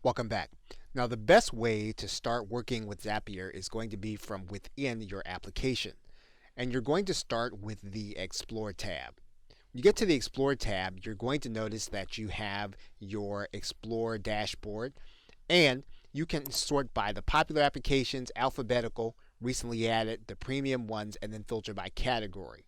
Welcome back. Now, the best way to start working with Zapier is going to be from within your application. And you're going to start with the Explore tab. When you get to the Explore tab, you're going to notice that you have your Explore dashboard, and you can sort by the popular applications, alphabetical, recently added, the premium ones, and then filter by category.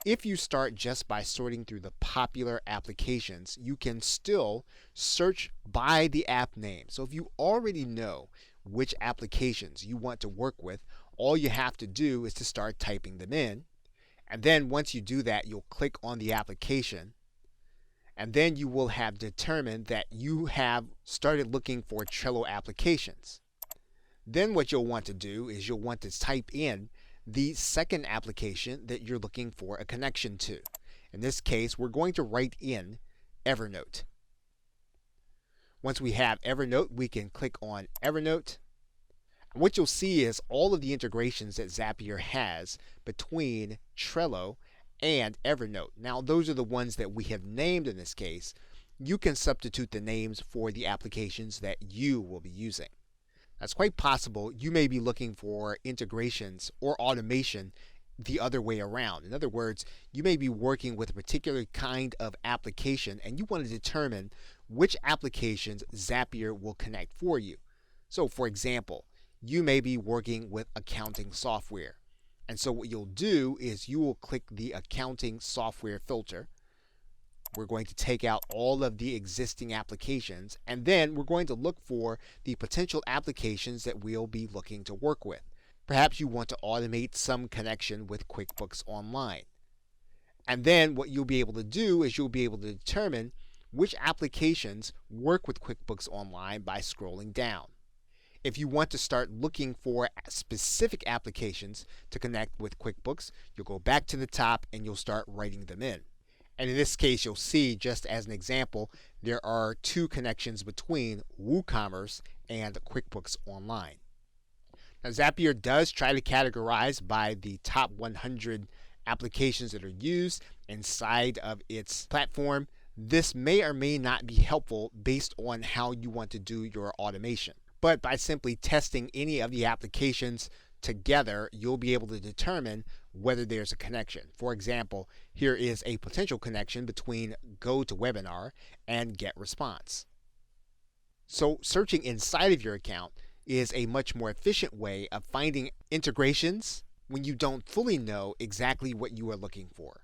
If you start just by sorting through the popular applications, you can still search by the app name. So if you already know which applications you want to work with, all you have to do is to start typing them in. And then once you do that, you'll click on the application. And then you will have determined that you have started looking for Trello applications. Then what you'll want to do is you'll want to type in the second application that you're looking for a connection to. In this case, we're going to write in Evernote. Once we have Evernote, we can click on Evernote. And what you'll see is all of the integrations that Zapier has between Trello and Evernote. Now, those are the ones that we have named in this case. You can substitute the names for the applications that you will be using. It's quite possible you may be looking for integrations or automation the other way around. In other words, you may be working with a particular kind of application and you want to determine which applications Zapier will connect for you. So, for example, you may be working with accounting software. And so what you'll do is you will click the accounting software filter. We're going to take out all of the existing applications, and then we're going to look for the potential applications that we'll be looking to work with. Perhaps you want to automate some connection with QuickBooks Online. And then what you'll be able to do is you'll be able to determine which applications work with QuickBooks Online by scrolling down. If you want to start looking for specific applications to connect with QuickBooks, you'll go back to the top and you'll start writing them in. And in this case, you'll see, just as an example, there are two connections between WooCommerce and QuickBooks Online. Now, Zapier does try to categorize by the top 100 applications that are used inside of its platform. This may or may not be helpful based on how you want to do your automation. But by simply testing any of the applications together, you'll be able to determine whether there's a connection. For example, here is a potential connection between GoToWebinar and GetResponse. So searching inside of your account is a much more efficient way of finding integrations when you don't fully know exactly what you are looking for.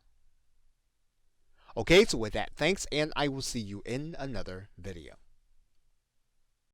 Okay, so with that, thanks, and I will see you in another video.